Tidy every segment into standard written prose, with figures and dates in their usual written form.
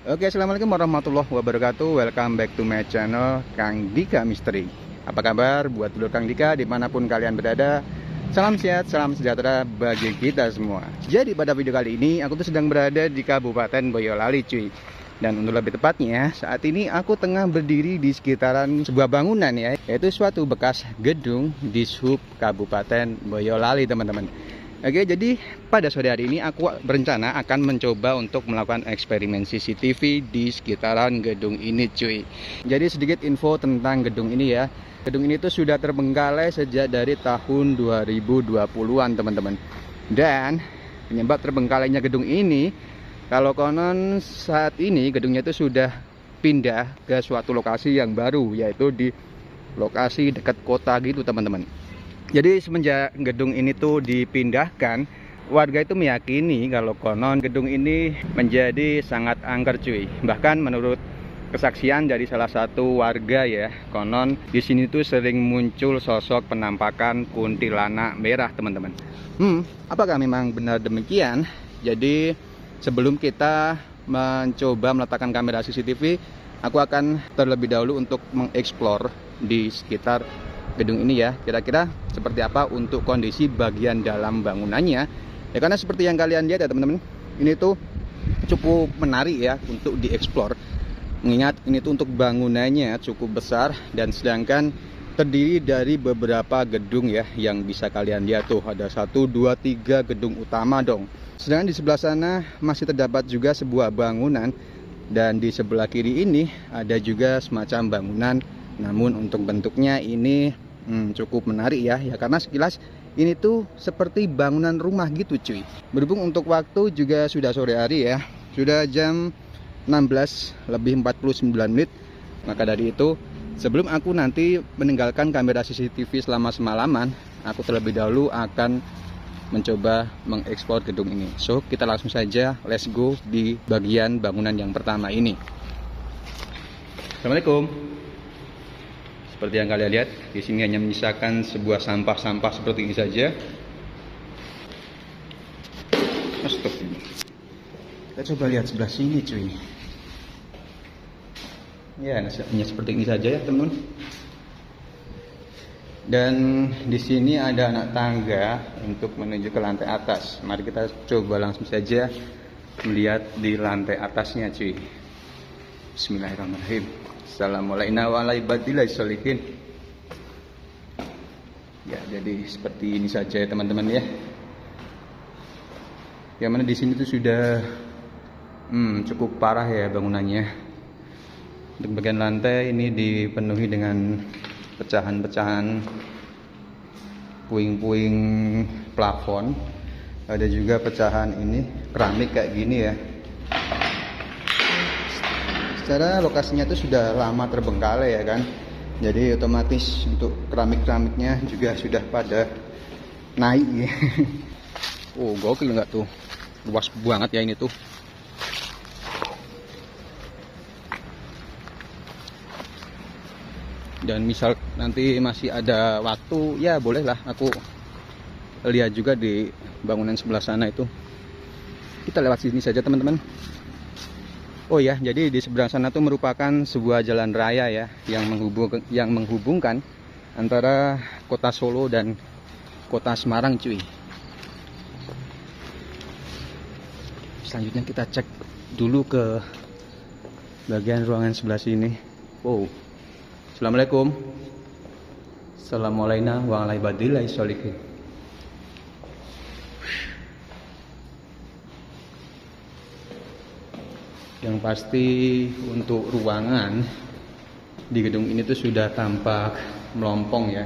Oke, assalamualaikum warahmatullahi wabarakatuh. Welcome back to my channel Kang Dika Misteri. Apa kabar buat dulur Kang Dika dimanapun kalian berada? Salam sehat, salam sejahtera bagi kita semua. Jadi pada video kali ini aku tuh sedang berada di Kabupaten Boyolali cuy. Dan untuk lebih tepatnya saat ini aku tengah berdiri di sekitaran sebuah bangunan ya, yaitu suatu bekas gedung di Sub Kabupaten Boyolali teman-teman. Oke, jadi pada sore hari ini aku berencana akan mencoba untuk melakukan eksperimen CCTV di sekitaran gedung ini cuy. Jadi sedikit info tentang gedung ini ya. Gedung ini tuh sudah terbengkalai sejak dari tahun 2020-an teman-teman. Dan penyebab terbengkalainya gedung ini, kalau konon saat ini gedungnya itu sudah pindah ke suatu lokasi yang baru, yaitu di lokasi dekat kota gitu teman-teman. Jadi semenjak gedung ini tuh dipindahkan, warga itu meyakini kalau konon gedung ini menjadi sangat angker cuy. Bahkan menurut kesaksian dari salah satu warga ya, konon di sini tuh sering muncul sosok penampakan kuntilanak merah teman-teman. Apakah memang benar demikian? Jadi sebelum kita mencoba meletakkan kamera CCTV, aku akan terlebih dahulu untuk mengeksplor di sekitar gedung ini ya, kira-kira seperti apa untuk kondisi bagian dalam bangunannya ya, karena seperti yang kalian lihat ya teman-teman, ini tuh cukup menarik ya untuk dieksplor, mengingat ini tuh untuk bangunannya cukup besar dan sedangkan terdiri dari beberapa gedung ya, yang bisa kalian lihat tuh ada 1, 2, 3 gedung utama dong. Sedangkan di sebelah sana masih terdapat juga sebuah bangunan, dan di sebelah kiri ini ada juga semacam bangunan, namun untuk bentuknya ini cukup menarik ya, karena sekilas ini tuh seperti bangunan rumah gitu cuy. Berhubung untuk waktu juga sudah sore hari ya, sudah jam 16:49, maka dari itu sebelum aku nanti meninggalkan kamera CCTV selama semalaman, aku terlebih dahulu akan mencoba mengeksplor gedung ini. So kita langsung saja let's go di bagian bangunan yang pertama ini. Assalamualaikum. Seperti yang kalian lihat, di sini hanya menyisakan sebuah sampah-sampah seperti ini saja. Astagfirullah. Kita coba lihat sebelah sini, cuy. Ya, hanya seperti ini saja ya, teman-teman. Dan di sini ada anak tangga untuk menuju ke lantai atas. Mari kita coba langsung saja melihat di lantai atasnya, cuy. Bismillahirrahmanirrahim. Assalamualaikum sholihin. Ya, jadi seperti ini saja ya teman-teman ya. Yang mana di sini tuh sudah cukup parah ya bangunannya. Untuk bagian lantai ini dipenuhi dengan pecahan-pecahan puing-puing plafon. Ada juga pecahan ini keramik kayak gini ya. Secara lokasinya itu sudah lama terbengkalai ya kan, jadi otomatis untuk keramik-keramiknya juga sudah pada naik ya. Oh gokil nggak tuh, luas banget ya ini tuh. Dan misal nanti masih ada waktu ya, bolehlah aku lihat juga di bangunan sebelah sana itu. Kita lewat sini saja teman-teman. Oh ya, jadi di seberang sana tuh merupakan sebuah jalan raya ya, yang menghubungkan antara kota Solo dan kota Semarang cuy. Selanjutnya kita cek dulu ke bagian ruangan sebelah sini. Wow. Assalamualaikum. Assalamualaikum warahmatullahi wabarakatuh. Yang pasti untuk ruangan di gedung ini tuh sudah tampak melompong ya.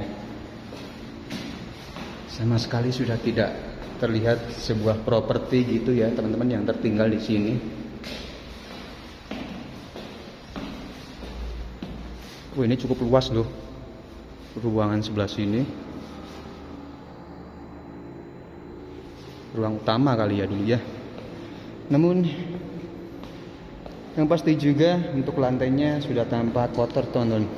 Sama sekali sudah tidak terlihat sebuah properti gitu ya teman-teman yang tertinggal di sini. Ini cukup luas loh ruangan sebelah sini. Ruang utama kali ya dulu ya. Namun yang pasti juga untuk lantainya sudah tampak kotor teman-teman,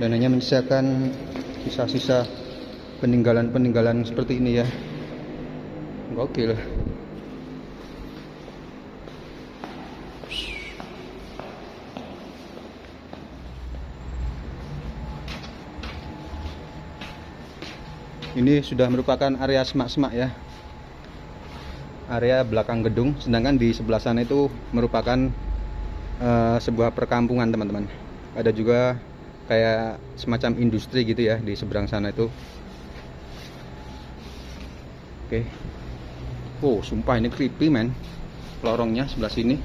dan hanya menyisakan sisa-sisa peninggalan-peninggalan seperti ini ya. Gokil. Ini sudah merupakan area semak-semak ya, area belakang gedung. Sedangkan di sebelah sana itu merupakan sebuah perkampungan teman-teman. Ada juga kayak semacam industri gitu ya di seberang sana itu. Oke. Oh, sumpah ini creepy men, lorongnya sebelah sini.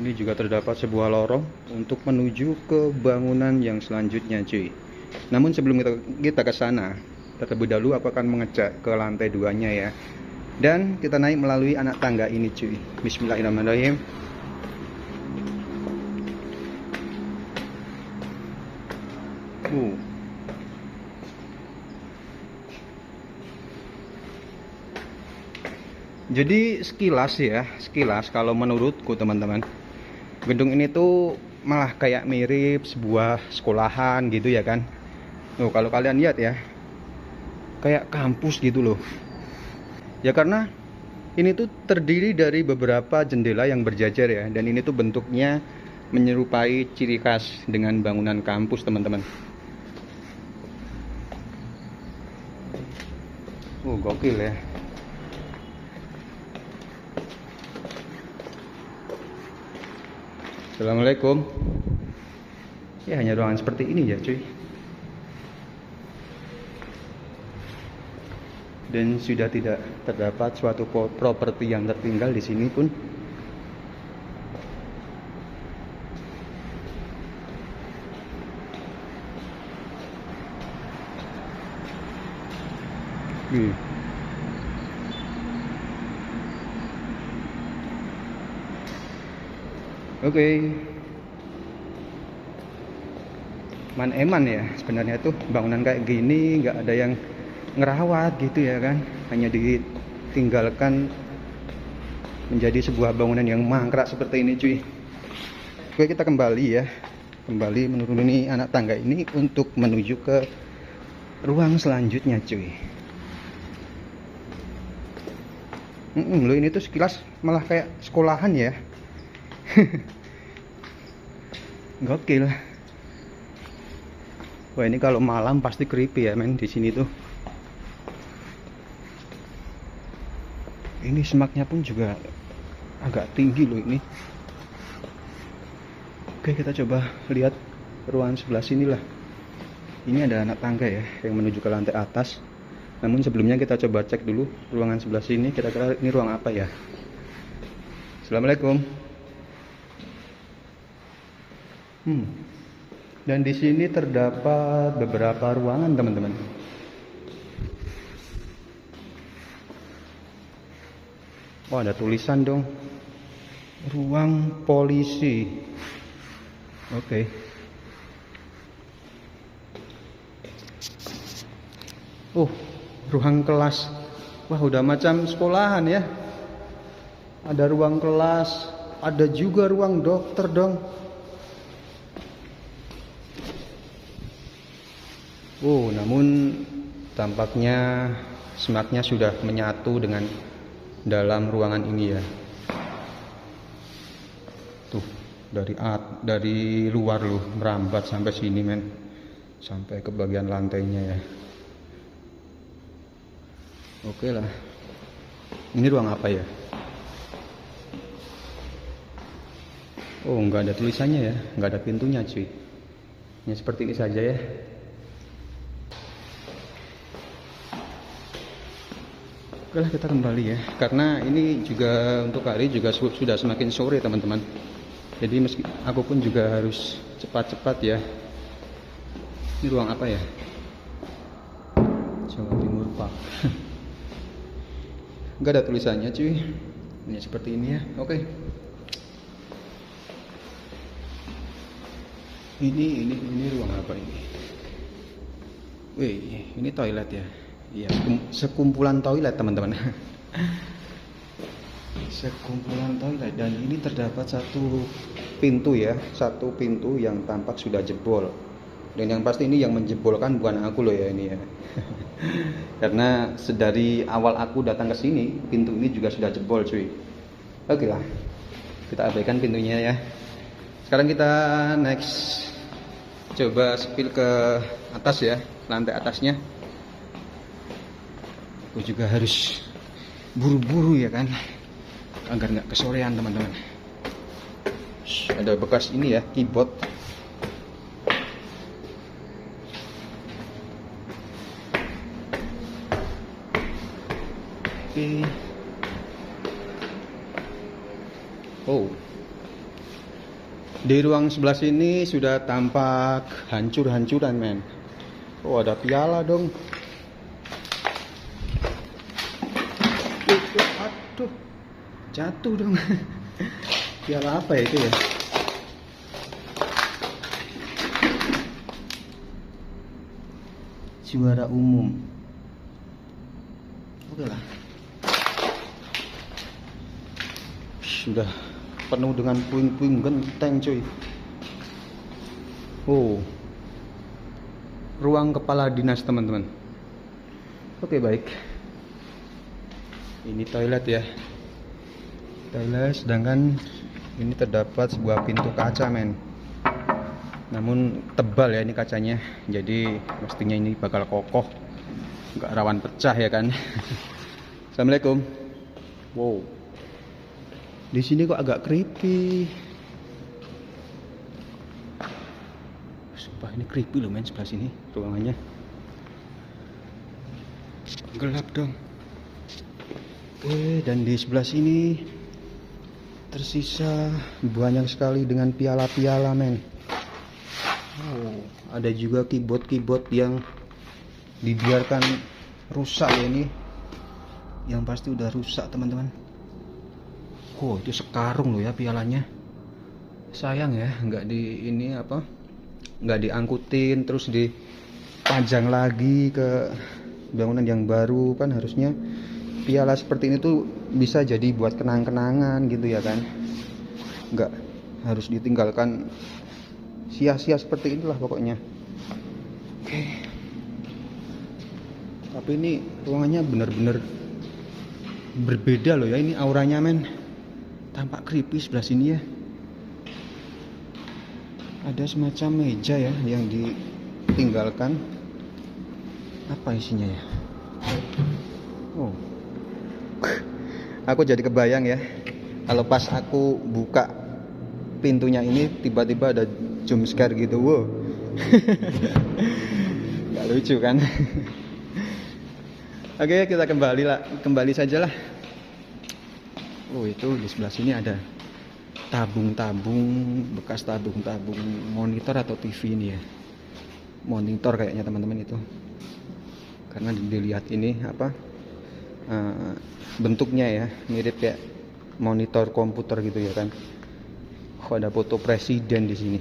Ini juga terdapat sebuah lorong untuk menuju ke bangunan yang selanjutnya cuy. Namun sebelum kita ke sana, terlebih dahulu aku akan mengecek ke lantai 2-nya ya. Dan kita naik melalui anak tangga ini cuy. Bismillahirrahmanirrahim. Jadi sekilas kalau menurutku teman-teman, gedung ini tuh malah kayak mirip sebuah sekolahan gitu ya kan. Tuh kalau kalian lihat ya, kayak kampus gitu loh. Ya karena ini tuh terdiri dari beberapa jendela yang berjajar ya, dan ini tuh bentuknya menyerupai ciri khas dengan bangunan kampus teman-teman. Gokil ya. Assalamualaikum. Ya hanya ruangan seperti ini ya cuy. Dan sudah tidak terdapat suatu properti yang tertinggal di sini pun. Oke. Man-eman ya sebenarnya tuh bangunan kayak gini nggak ada yang ngerawat gitu ya kan, hanya ditinggalkan menjadi sebuah bangunan yang mangkrak seperti ini cuy. Oke, kita kembali ya, kembali menuruni anak tangga ini untuk menuju ke ruang selanjutnya cuy. Loh ini tuh sekilas malah kayak sekolahan ya. Gokil. Wah ini kalau malam pasti creepy ya men di sini tuh. Ini semaknya pun juga agak tinggi loh ini. Oke, kita coba lihat ruangan sebelah sini lah. Ini ada anak tangga ya yang menuju ke lantai atas. Namun sebelumnya kita coba cek dulu ruangan sebelah sini, kira-kira ini ruang apa ya. Assalamualaikum. Dan di sini terdapat beberapa ruangan teman-teman. Oh ada tulisan dong, ruang polisi. Oke. Ruang kelas. Wah udah macam sekolahan ya. Ada ruang kelas, ada juga ruang dokter dong. Namun tampaknya semaknya sudah menyatu dengan dalam ruangan ini ya. Tuh, dari luar loh, merambat sampai sini men. Sampai ke bagian lantainya ya. Oke lah. Ini ruang apa ya? Nggak ada tulisannya ya, nggak ada pintunya cuy. Ya seperti ini saja ya. Oke lah, kita kembali ya, karena ini juga untuk hari juga sudah semakin sore teman-teman. Jadi meski aku pun juga harus cepat-cepat ya. Ini ruang apa ya? Jawa Timur Pak. Gak ada tulisannya cuy. Ini seperti ini ya. Oke. Ini ruang apa ini? Wih, ini toilet ya. Iya, sekumpulan toilet teman-teman. Sekumpulan toilet, dan ini terdapat satu pintu ya, satu pintu yang tampak sudah jebol. Dan yang pasti ini yang menjebolkan bukan aku loh ya ini ya. Karena sedari awal aku datang ke sini, pintu ini juga sudah jebol cuy. Oke lah. kita abaikan pintunya ya. Sekarang kita next coba spill ke atas ya, lantai atasnya. Aku juga harus buru-buru ya kan, agar nggak kesorean teman-teman. Ada bekas ini ya, keyboard. Oke. Oh, di ruang sebelah sini sudah tampak hancur-hancuran men. Oh, ada piala dong. Aduh, jatuh dong. Piala apa ya itu ya? Juara umum. Oke lah. Sudah penuh dengan puing-puing genteng cuy. Oh, ruang kepala dinas teman-teman. Oke baik. Ini toilet ya, toilet. Sedangkan ini terdapat sebuah pintu kaca men. Namun tebal ya ini kacanya, jadi mestinya ini bakal kokoh, nggak rawan pecah ya kan. Assalamualaikum. Wow, di sini kok agak creepy. Sumpah ini creepy loh men, sebelah sini ruangannya. Gelap dong. Dan di sebelah sini tersisa banyak sekali dengan piala-piala men. Oh, ada juga keyboard yang dibiarkan rusak ya ini. Yang pasti udah rusak teman-teman. Oh, itu sekarung loh ya pialanya. Sayang ya, nggak di ini apa? Nggak diangkutin terus dipajang lagi ke bangunan yang baru. Kan harusnya piala seperti ini tuh bisa jadi buat kenang-kenangan gitu ya kan. Nggak harus ditinggalkan sia-sia seperti itulah pokoknya. Oke. Tapi ini ruangannya benar-benar berbeda loh ya, ini auranya men. Tampak creepy sebelah sini ya. Ada semacam meja ya yang ditinggalkan. Apa isinya ya? Oh, aku jadi kebayang ya, kalau pas aku buka pintunya ini tiba-tiba ada jump scare gitu. Wow. Gak lucu kan? Oke, kita kembali saja lah. Oh, itu di sebelah sini ada bekas tabung monitor atau TV ini ya. Monitor kayaknya teman-teman itu. Karena dilihat ini apa? Bentuknya ya mirip kayak monitor komputer gitu ya kan. Oh, ada foto presiden di sini.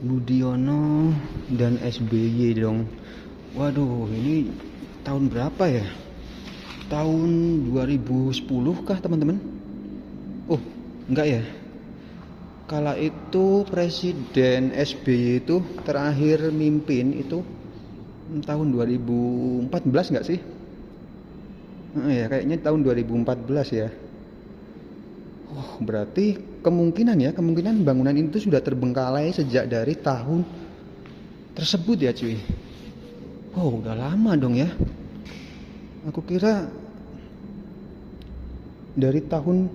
Budiono dan SBY dong. Waduh, ini tahun berapa ya? Tahun 2010 kah teman-teman? Oh, enggak ya. Kala itu Presiden SBY itu terakhir mimpin itu tahun 2014 enggak sih? Ya kayaknya tahun 2014 ya. Oh, berarti kemungkinan bangunan itu sudah terbengkalai sejak dari tahun tersebut ya cuy. Oh, udah lama dong ya. Aku kira dari tahun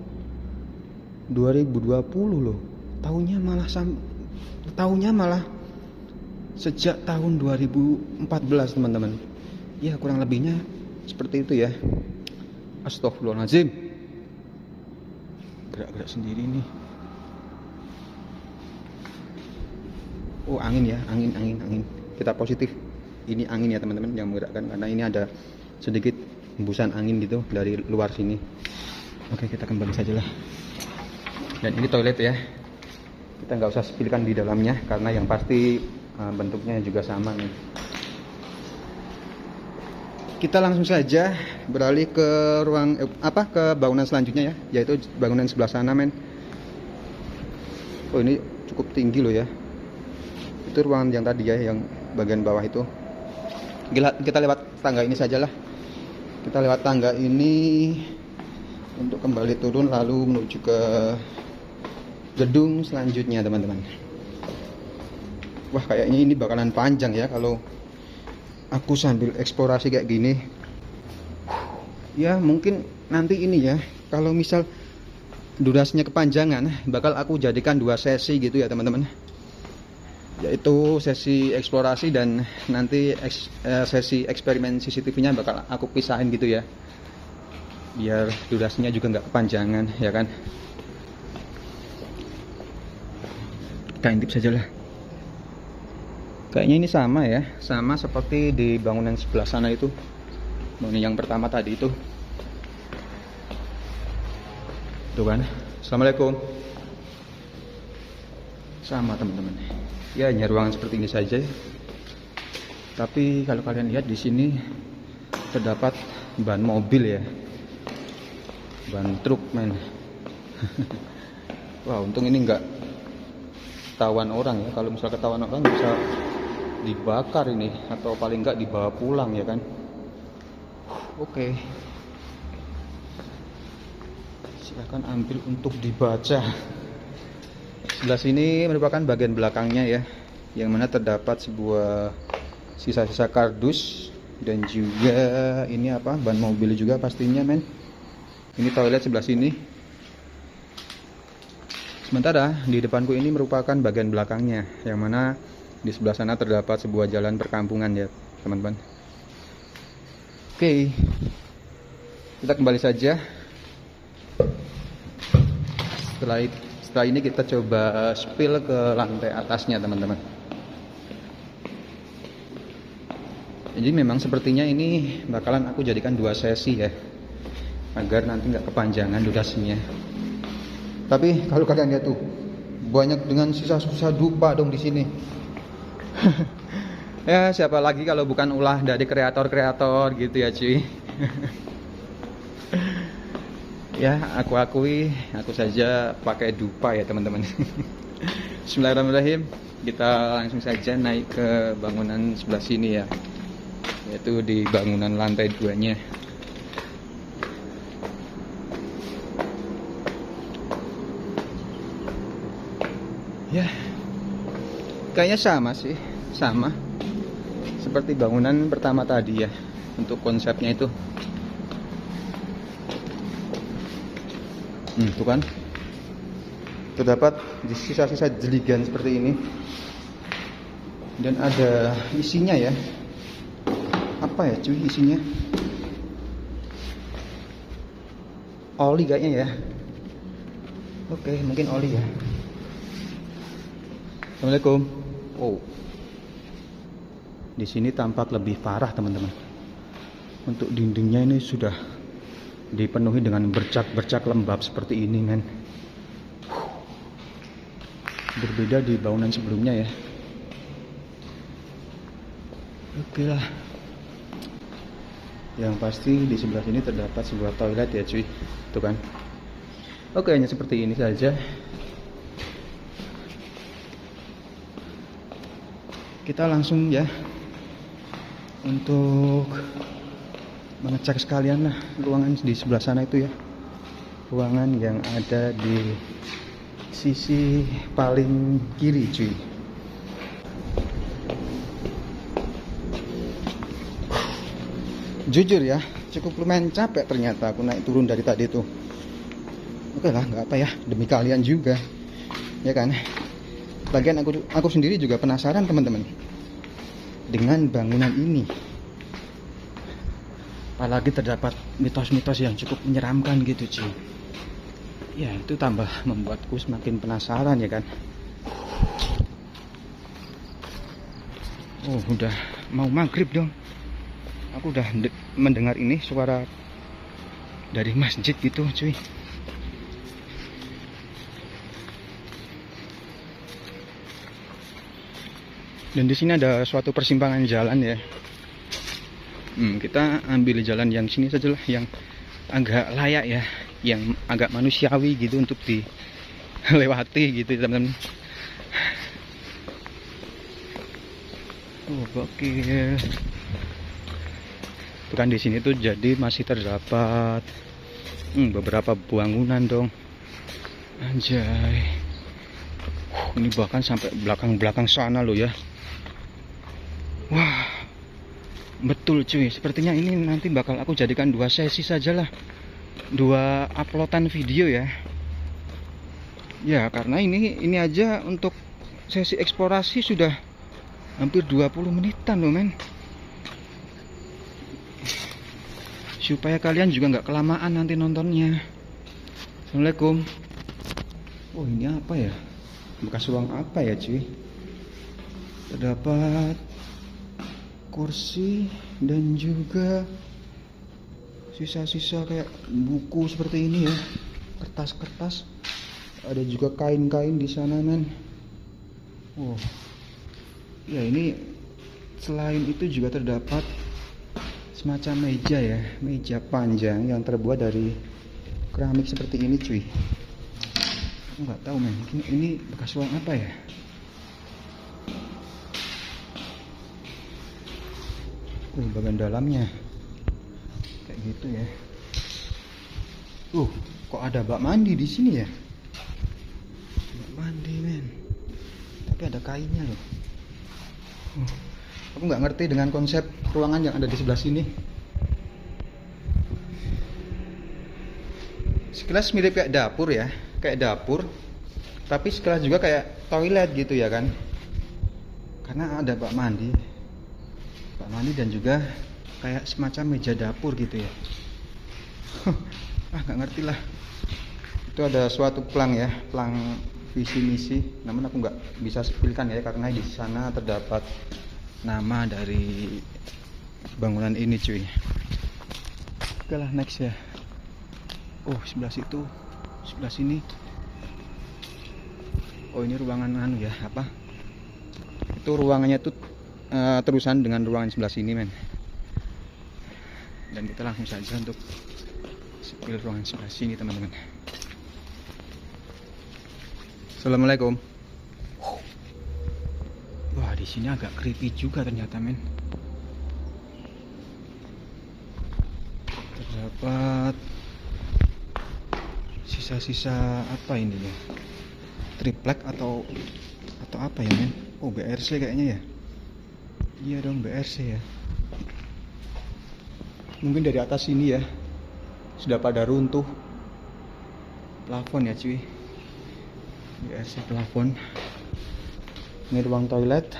2020 loh. Tahunnya malah sejak tahun 2014 teman-teman. Ya kurang lebihnya seperti itu ya. Astagfirullahaladzim. Gerak-gerak sendiri nih. Oh, angin ya, angin. Kita positif. Ini angin ya teman-teman yang menggerakkan, karena ini ada sedikit hembusan angin gitu dari luar sini. Oke, kita kembali saja lah. Dan ini toilet ya. Kita nggak usah spillkan di dalamnya karena yang pasti bentuknya juga sama nih. Kita langsung saja beralih ke ke bangunan selanjutnya ya, yaitu bangunan sebelah sana men. Oh, ini cukup tinggi loh ya. Itu ruangan yang tadi ya, yang bagian bawah itu. Kita lewat tangga ini sajalah. Kita lewat tangga ini untuk kembali turun lalu menuju ke gedung selanjutnya teman-teman. Wah, kayaknya ini bakalan panjang ya kalau aku sambil eksplorasi kayak gini. Ya mungkin nanti ini ya, kalau misal durasinya kepanjangan, bakal aku jadikan 2 sesi gitu ya teman-teman, yaitu sesi eksplorasi dan nanti sesi eksperimen CCTV-nya bakal aku pisahin gitu ya, biar durasinya juga nggak kepanjangan ya kan. Kita intip saja lah. Kayaknya ini sama ya, sama seperti di bangunan sebelah sana itu, bangunan yang pertama tadi itu. Tuh kan. Assalamualaikum. Sama teman-teman. Ya, hanya ruangan seperti ini saja. Tapi kalau kalian lihat di sini terdapat ban mobil ya, ban truk men. Wah, untung ini enggak ketahuan orang ya. Kalau misal ketahuan orang bisa dibakar ini, atau paling enggak dibawa pulang ya kan. Oke. Silahkan ambil untuk dibaca. Sebelah sini merupakan bagian belakangnya ya, yang mana terdapat sebuah sisa-sisa kardus dan juga ini apa, ban mobil juga pastinya men. Ini toilet sebelah sini. Sementara di depanku ini merupakan bagian belakangnya, yang mana di sebelah sana terdapat sebuah jalan perkampungan ya teman-teman. Oke, kita kembali saja. Setelah ini kita coba spill ke lantai atasnya teman-teman. Jadi memang sepertinya ini bakalan aku jadikan 2 sesi ya, agar nanti nggak kepanjangan durasinya. Tapi kalau kalian lihat tuh, banyak dengan sisa-sisa dupa dong di sini. Ya siapa lagi kalau bukan ulah dari kreator-kreator gitu ya cuy. Ya aku akui, aku saja pakai dupa ya teman-teman. Bismillahirrahmanirrahim. Kita langsung saja naik ke bangunan sebelah sini ya, yaitu di bangunan lantai 2-nya. Ya, kayaknya sama sih, sama seperti bangunan pertama tadi ya, untuk konsepnya itu. Tuh kan, terdapat sisa-sisa jeligan seperti ini, dan ada isinya ya. Apa ya cuy isinya? Oli kayaknya ya. Oke, mungkin oli ya. Assalamualaikum. Oh, di sini tampak lebih parah teman-teman. Untuk dindingnya ini sudah dipenuhi dengan bercak-bercak lembab seperti ini men. Berbeda di bangunan sebelumnya ya. Oke lah. Yang pasti di sebelah sini terdapat sebuah toilet ya cuy. Tuh kan. Oke, hanya seperti ini saja. Kita langsung ya untuk mengecek sekalian lah ruangan di sebelah sana itu ya, ruangan yang ada di sisi paling kiri cuy. Jujur ya, cukup lumayan capek ternyata aku naik turun dari tadi tuh. Oke lah, nggak apa ya, demi kalian juga ya kan. Lagian aku sendiri juga penasaran teman-teman dengan bangunan ini. Apalagi terdapat mitos-mitos yang cukup menyeramkan gitu cuy. Ya itu tambah membuatku semakin penasaran ya kan. Oh udah mau maghrib dong. Aku udah mendengar ini suara dari masjid gitu cuy. Dan di sini ada suatu persimpangan jalan ya. Kita ambil jalan yang sini saja lah, yang agak layak ya, yang agak manusiawi gitu untuk dilewati gitu teman-teman. Oh gokil. Bukan di sini tuh jadi masih terdapat Beberapa bangunan dong. Anjay. Ini bahkan sampai belakang-belakang sana loh ya. Wah, betul cuy. Sepertinya ini nanti bakal aku jadikan 2 sesi sajalah, 2 uploadan video ya. Ya, karena ini aja untuk sesi eksplorasi sudah hampir 20 menitan loh men. Supaya kalian juga nggak kelamaan nanti nontonnya. Assalamualaikum. Oh, ini apa ya? Bekas ruang apa ya cuy? Terdapat kursi dan juga sisa-sisa kayak buku seperti ini ya, kertas-kertas. Ada juga kain-kain di sana men. Oh ya, ini selain itu juga terdapat semacam meja ya, meja panjang yang terbuat dari keramik seperti ini cuy. Aku nggak tahu men, ini bekas ruang apa ya? Bagian dalamnya kayak gitu ya. Kok ada bak mandi di sini ya? Bak mandi men, tapi ada kainnya loh. Aku nggak ngerti dengan konsep ruangan yang ada di sebelah sini. Sekilas mirip kayak dapur ya, kayak dapur, tapi sekilas juga kayak toilet gitu ya kan, karena ada bak mandi dan juga kayak semacam meja dapur gitu ya. Nggak ngerti lah. Itu ada suatu plang ya, plang visi misi, namun aku nggak bisa sepilkan ya karena di sana terdapat nama dari bangunan ini cuy. Oke lah, next ya. Sebelah situ, sebelah sini. Ini ruangan anu ya, apa? Itu ruangannya tuh terusan dengan ruangan sebelah sini men. Dan kita langsung saja untuk spill ruangan sebelah sini teman-teman. Assalamualaikum. Wah, di sini agak creepy juga ternyata men. Terdapat sisa-sisa apa ini ya? Triplek atau apa ya men? BRC kayaknya ya. Iya dong, BRC ya. Mungkin dari atas sini ya sudah pada runtuh plafon ya cuy. BRC plafon. Ini ruang toilet.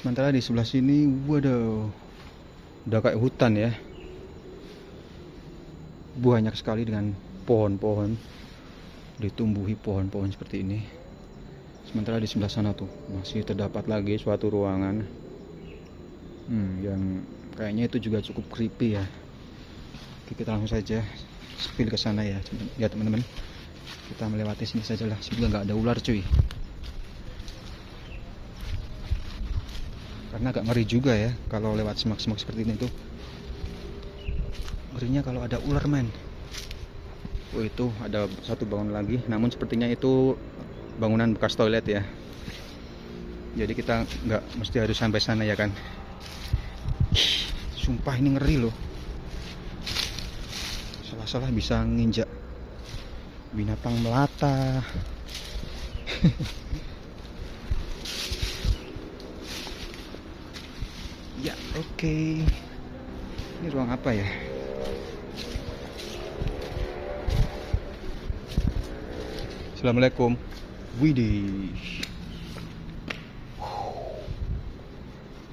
Sementara di sebelah sini, waduh, udah kayak hutan ya. Banyak sekali dengan pohon-pohon, ditumbuhi pohon-pohon seperti ini. Sementara di sebelah sana tuh masih terdapat lagi suatu ruangan yang kayaknya itu juga cukup creepy ya. Oke, kita langsung saja spill ke sana ya teman-teman. Kita melewati sini sajalah, semoga nggak ada ular cuy. Karena agak ngeri juga ya kalau lewat semak-semak seperti ini tuh. Ngerinya kalau ada ular men. Itu ada satu bangunan lagi, namun sepertinya itu bangunan bekas toilet ya. Jadi kita nggak mesti harus sampai sana ya kan. Sumpah ini ngeri loh. Salah-salah bisa nginjak binatang melata. Ya oke. Ini ruang apa ya? Assalamualaikum. Widih.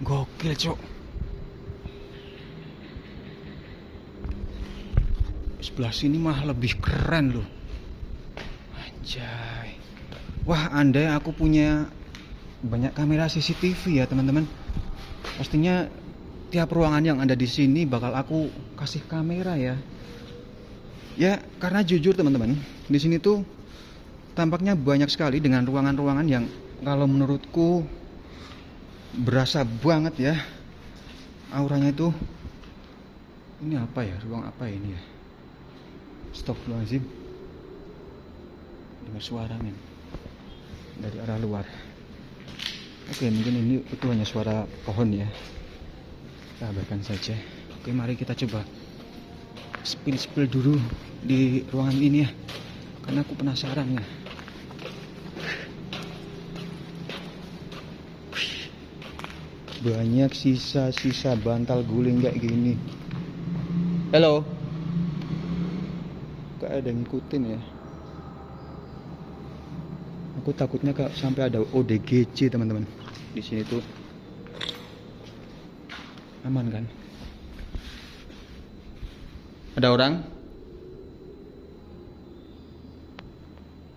Gokil cok. Sebelah sini mah lebih keren loh. Anjay. Wah, andai aku punya banyak kamera CCTV ya teman-teman, pastinya tiap ruangan yang ada di sini bakal aku kasih kamera ya. Ya, karena jujur teman-teman, di sini tuh tampaknya banyak sekali dengan ruangan-ruangan yang kalau menurutku berasa banget ya auranya itu. Ini apa ya? Ruang apa ini ya? Astagfirullahaladzim. Dengar suara men dari arah luar. Oke, mungkin ini itu hanya suara pohon ya. Kita abaikan saja. Oke, mari kita coba spill dulu di ruangan ini ya, karena aku penasaran ya. Banyak sisa-sisa bantal guling kayak gini. Halo. Gak ada yang ngikutin ya. Aku takutnya kalau sampai ada ODGJ teman-teman. Di sini tuh aman kan? Ada orang?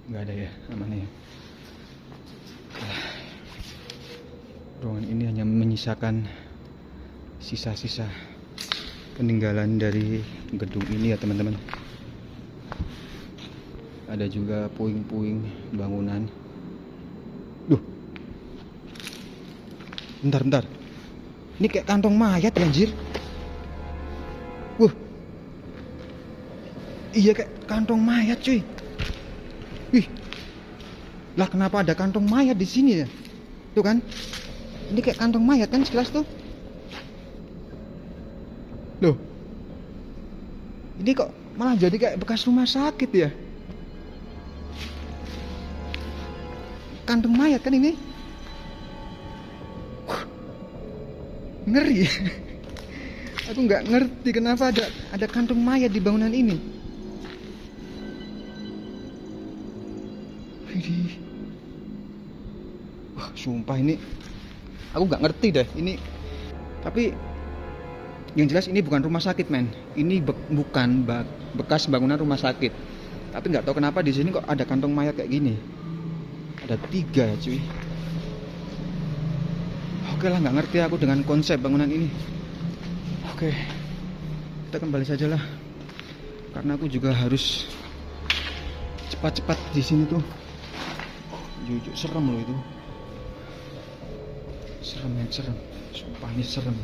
Nggak ada ya, aman ya. Ruangan ini hanya menyisakan sisa-sisa peninggalan dari gedung ini ya teman-teman. Ada juga puing-puing bangunan. Duh, bentar. Ini kayak kantong mayat ya, anjir. Iya kayak kantong mayat cuy. Wih, lah kenapa ada kantong mayat di sini ya? Tuh kan, ini kayak kantong mayat kan sekelas tuh. Loh, ini kok malah jadi kayak bekas rumah sakit ya? Kantong mayat kan ini? Ngeri. Aku nggak ngerti kenapa ada kantong mayat di bangunan ini. Wah, sumpah ini aku nggak ngerti deh ini. Tapi yang jelas ini bukan rumah sakit, men. Ini bukan bekas bangunan rumah sakit. Tapi nggak tahu kenapa di sini kok ada kantong mayat kayak gini. Ada 3 ya, cuy. Oke lah, nggak ngerti aku dengan konsep bangunan ini. Oke, kita kembali saja lah, karena aku juga harus cepat-cepat di sini tuh. Jujur serem loh itu. Serem. Sumpah ini serem.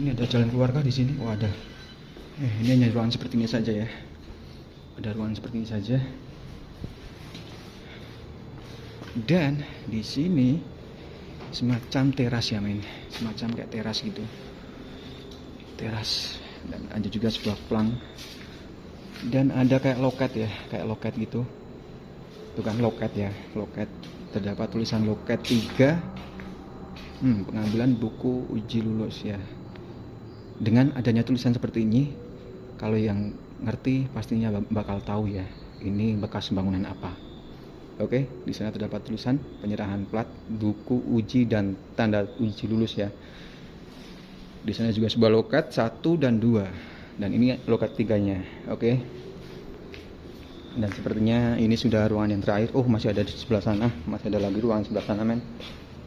Ini ada jalan keluar kah di sini? Oh ada. Ini hanya ruangan seperti ini saja ya. Ada ruangan seperti ini saja. Dan di sini semacam teras ya, men. Semacam kayak teras gitu. Teras, dan ada juga sebuah plang. Dan ada kayak loket ya, kayak loket gitu. Itu kan loket ya, loket. Terdapat tulisan loket 3. Pengambilan buku uji lulus ya. Dengan adanya tulisan seperti ini, kalau yang ngerti pastinya bakal tahu ya, ini bekas bangunan apa. Oke, di sana terdapat tulisan penyerahan plat, buku uji dan tanda uji lulus ya. Di sana juga sebuah loket 1 dan 2. Dan ini loket 3-nya. Oke. Dan sepertinya ini sudah ruangan yang terakhir. Oh, masih ada di sebelah sana. Masih ada lagi ruangan sebelah sana, men.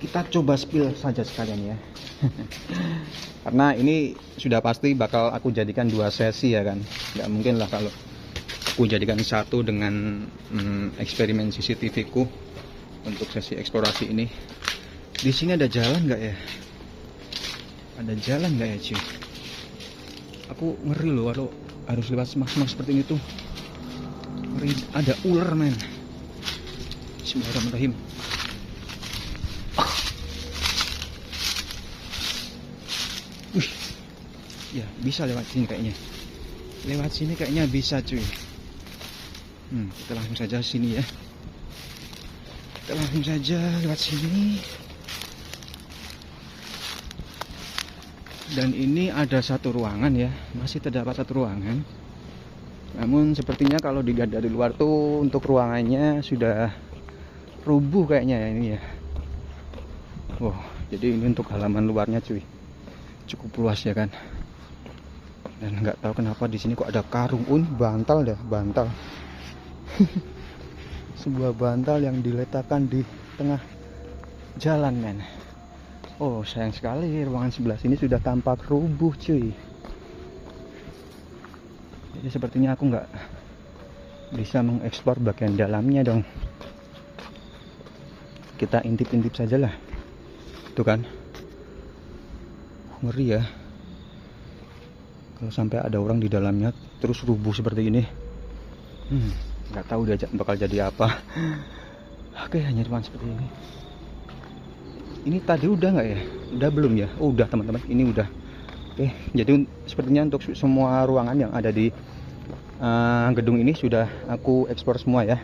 Kita coba spill saja sekalian ya. Karena ini sudah pasti bakal aku jadikan 2 sesi ya kan. Nggak mungkin lah kalau aku jadikan 1 dengan eksperimen CCTV ku untuk sesi eksplorasi ini. Di sini ada jalan nggak ya? Ada jalan nggak ya, cuy? Aku ngeri loh kalau harus lewat semak-semak seperti ini tuh. Ngeri, ada ular, men. Bismillahirrahmanirrahim. Wih, ya bisa lewat sini kayaknya. Lewat sini kayaknya bisa, cuy. Kita langsung saja sini ya. Kita langsung saja lewat sini. Dan ini ada 1 ruangan ya, masih terdapat 1 ruangan. Namun sepertinya kalau dilihat dari luar tuh untuk ruangannya sudah rubuh kayaknya ya ini ya. Wow, jadi ini untuk halaman luarnya cuy, cukup luas ya kan. Dan nggak tahu kenapa di sini kok ada karung, bantal dah, bantal. Sebuah bantal yang diletakkan di tengah jalan, men. Oh, sayang sekali ruangan sebelah sini sudah tampak rubuh, cuy. Jadi sepertinya aku nggak bisa mengeksplor bagian dalamnya dong. Kita intip-intip sajalah. Tuh kan, ngeri ya. Kalau sampai ada orang di dalamnya terus rubuh seperti ini, nggak tahu dia bakal jadi apa. Oke, hanya ruangan seperti ini. Ini tadi udah nggak ya? Udah belum ya? Oh, udah teman-teman, ini udah. Oke, jadi sepertinya untuk semua ruangan yang ada di gedung ini sudah aku ekspor semua ya.